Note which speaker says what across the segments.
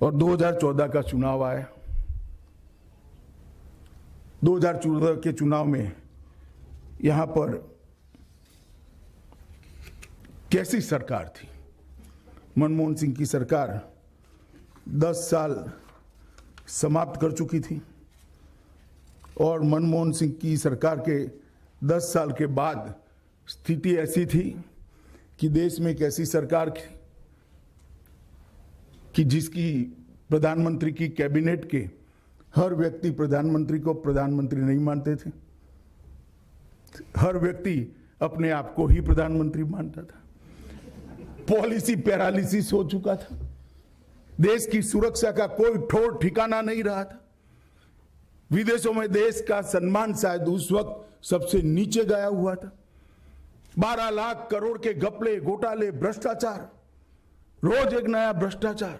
Speaker 1: और 2014 का चुनाव आया। 2014 के चुनाव में यहां पर कैसी सरकार थी? मनमोहन सिंह की सरकार 10 साल समाप्त कर चुकी थी और मनमोहन सिंह की सरकार के 10 साल के बाद स्थिति ऐसी थी कि देश में एक ऐसी सरकार थी कि जिसकी प्रधानमंत्री की कैबिनेट के हर व्यक्ति प्रधानमंत्री को प्रधानमंत्री नहीं मानते थे। हर व्यक्ति अपने आप को ही प्रधानमंत्री मानता था। पॉलिसी पैरालिसिस हो चुका था। देश की सुरक्षा का कोई ठोर ठिकाना नहीं रहा था। विदेशों में देश का सम्मान शायद उस वक्त सबसे नीचे गया हुआ था। 12 लाख करोड़ के घपले, घोटाले, भ्रष्टाचार, रोज एक नया भ्रष्टाचार,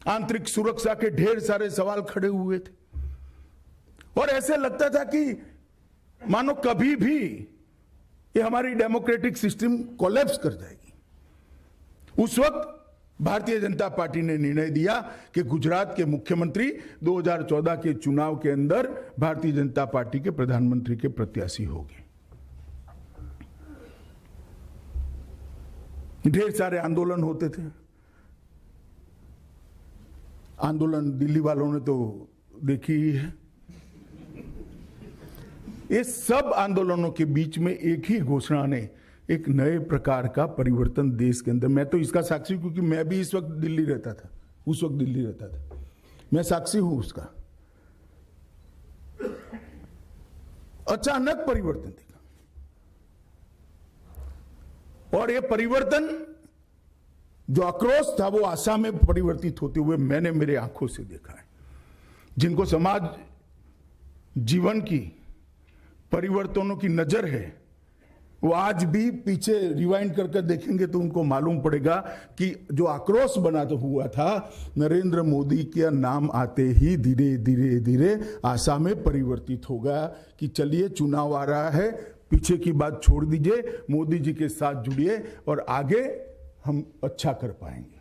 Speaker 1: आंतरिक सुरक्षा के ढेर सारे सवाल खड़े हुए थे और ऐसे लगता था कि मानो कभी भी ये हमारी डेमोक्रेटिक सिस्टम कोलैप्स कर जाएगी। उस वक्त भारतीय जनता पार्टी ने निर्णय दिया कि गुजरात के मुख्यमंत्री 2014 के चुनाव के अंदर भारतीय जनता पार्टी के प्रधानमंत्री के प्रत्याशी होंगे। ढेर सारे आंदोलन होते थे। आंदोलन दिल्ली वालों ने तो देखी ही है। ये सब आंदोलनों के बीच में एक ही घोषणा ने एक नए प्रकार का परिवर्तन देश के अंदर, मैं तो इसका साक्षी क्योंकि मैं भी इस वक्त दिल्ली रहता था, उस वक्त दिल्ली रहता था, मैं साक्षी हूं उसका। अचानक परिवर्तन दिखा और ये परिवर्तन जो आक्रोश था वो आशा में परिवर्तित होते हुए मैंने मेरे आंखों से देखा है। जिनको समाज जीवन की परिवर्तनों की नजर है वो आज भी पीछे रिवाइंड करके देखेंगे तो उनको मालूम पड़ेगा कि जो आक्रोश बना तो हुआ था, नरेंद्र मोदी का नाम आते ही धीरे धीरे धीरे आशा में परिवर्तित हो गया कि चलिए चुनाव आ रहा है, पीछे की बात छोड़ दीजिए, मोदी जी के साथ जुड़िए और आगे हम अच्छा कर पाएंगे।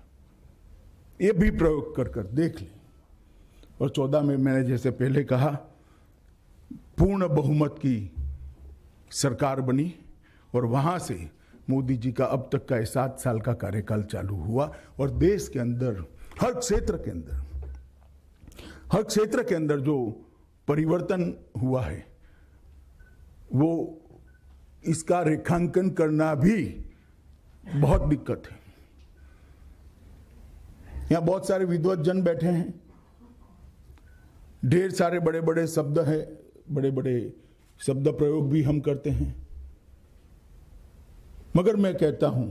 Speaker 1: ये भी प्रयोग कर कर देख लें। और 14 में मैंने जैसे पहले कहा पूर्ण बहुमत की सरकार बनी और वहां से मोदी जी का अब तक का 7 साल का कार्यकाल चालू हुआ और देश के अंदर हर क्षेत्र के अंदर जो परिवर्तन हुआ है वो इसका रेखांकन करना भी बहुत दिक्कत है। यहां बहुत सारे विद्वत जन बैठे हैं, ढेर सारे बड़े बड़े शब्द है, बड़े बड़े शब्द प्रयोग भी हम करते हैं, मगर मैं कहता हूं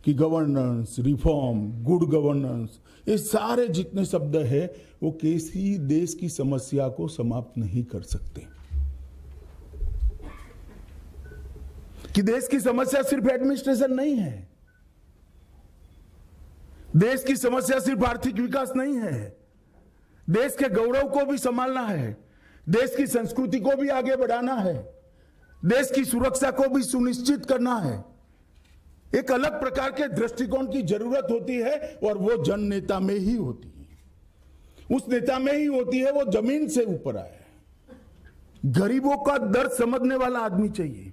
Speaker 1: कि गवर्नेंस, रिफॉर्म, गुड गवर्नेंस, ये सारे जितने शब्द है वो किसी देश की समस्या को समाप्त नहीं कर सकते। कि देश की समस्या सिर्फ एडमिनिस्ट्रेशन नहीं है, देश की समस्या सिर्फ आर्थिक विकास नहीं है, देश के गौरव को भी संभालना है, देश की संस्कृति को भी आगे बढ़ाना है, देश की सुरक्षा को भी सुनिश्चित करना है। एक अलग प्रकार के दृष्टिकोण की जरूरत होती है और वो जन नेता में ही होती है, उस नेता में ही होती है वो जमीन से ऊपर आया है। गरीबों का दर्द समझने वाला आदमी चाहिए।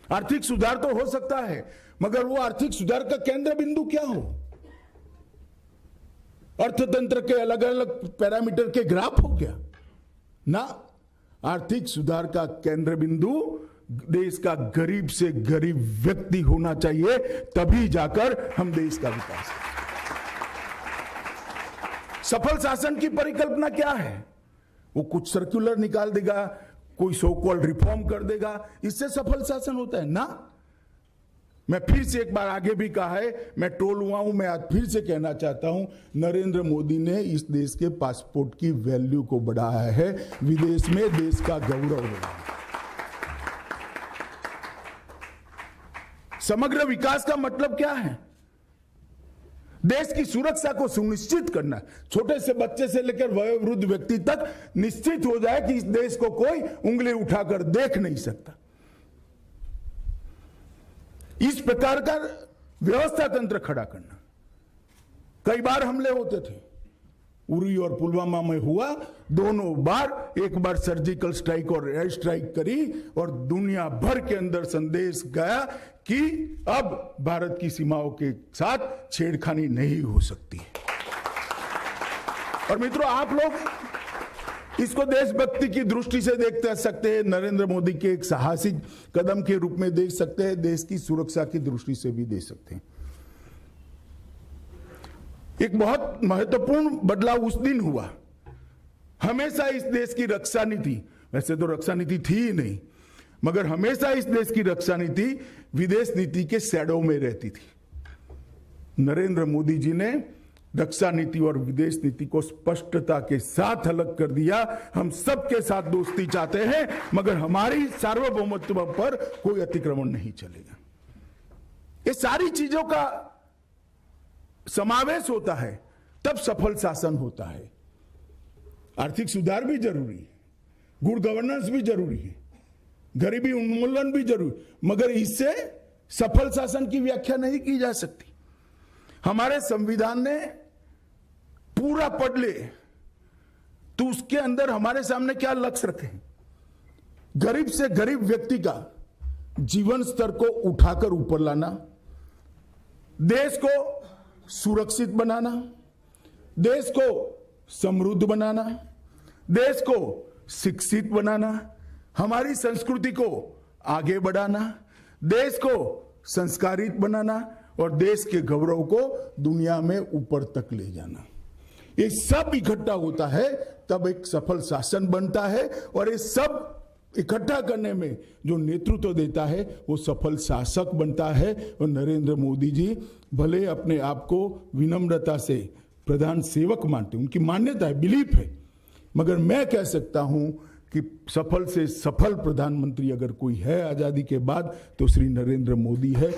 Speaker 1: आर्थिक सुधार तो हो सकता है मगर वो आर्थिक सुधार का केंद्र बिंदु क्या हो? अर्थतंत्र के अलग अलग पैरामीटर के ग्राफ हो क्या? ना, आर्थिक सुधार का केंद्र बिंदु देश का गरीब से गरीब व्यक्ति होना चाहिए, तभी जाकर हम देश का विकास करें। सफल शासन की परिकल्पना क्या है? वो कुछ सर्कुलर निकाल देगा, कोई सो कॉल्ड रिफॉर्म कर देगा, इससे सफल शासन होता है ना। मैं फिर से एक बार आगे भी कहा है, मैं ट्रोल हुआ हूं, मैं आज फिर से कहना चाहता हूं, नरेंद्र मोदी ने इस देश के पासपोर्ट की वैल्यू को बढ़ाया है, विदेश में देश का गौरव है। समग्र विकास का मतलब क्या है? देश की सुरक्षा को सुनिश्चित करना, छोटे से बच्चे से लेकर वयोवृद्ध व्यक्ति तक निश्चित हो जाए कि इस देश को कोई उंगली उठाकर देख नहीं सकता। इस प्रकार का व्यवस्था तंत्र खड़ा करना। कई बार हमले होते थे, उरी और पुलवामा में हुआ, दोनों बार, एक बार सर्जिकल स्ट्राइक और एयर स्ट्राइक करी और दुनिया भर के अंदर संदेश गया कि अब भारत की सीमाओं के साथ छेड़खानी नहीं हो सकती। और मित्रों, आप लोग इसको देशभक्ति की दृष्टि से देख सकते हैं, नरेंद्र मोदी के एक साहसिक कदम के रूप में देख सकते हैं, देश की सुरक्षा की दृष्टि से भी देख सकते हैं। एक बहुत महत्वपूर्ण बदलाव उस दिन हुआ। हमेशा इस देश की रक्षा नीति, वैसे तो रक्षा नीति थी ही नहीं, मगर हमेशा इस देश की रक्षा नीति विदेश नीति के शैडो में रहती थी। नरेंद्र मोदी जी ने रक्षा नीति और विदेश नीति को स्पष्टता के साथ अलग कर दिया। हम सबके साथ दोस्ती चाहते हैं, मगर हमारी सार्वभौमत्व पर कोई अतिक्रमण नहीं चलेगा। ये सारी चीजों का समावेश होता है, तब सफल शासन होता है। आर्थिक सुधार भी जरूरी है, गुड गवर्नेंस भी जरूरी है, गरीबी उन्मूलन भी जरूरी, मगर इससे सफल शासन की व्याख्या नहीं की जा सकती। हमारे संविधान ने पूरा पढ़ ले तो उसके अंदर हमारे सामने क्या लक्ष्य रखे? गरीब से गरीब व्यक्ति का जीवन स्तर को उठाकर ऊपर लाना, देश को सुरक्षित बनाना, देश को समृद्ध बनाना, देश को शिक्षित बनाना, हमारी संस्कृति को आगे बढ़ाना, देश को संस्कारित बनाना और देश के गौरव को दुनिया में ऊपर तक ले जाना। ये सब इकट्ठा होता है तब एक सफल शासन बनता है, और ये सब इकट्ठा करने में जो नेतृत्व देता है वो सफल शासक बनता है। और नरेंद्र मोदी जी भले अपने आप को विनम्रता से प्रधान सेवक मानते, उनकी मान्यता है, बिलीफ है, मगर मैं कह सकता हूं कि सफल से सफल प्रधानमंत्री अगर कोई है आजादी के बाद तो श्री नरेंद्र मोदी है।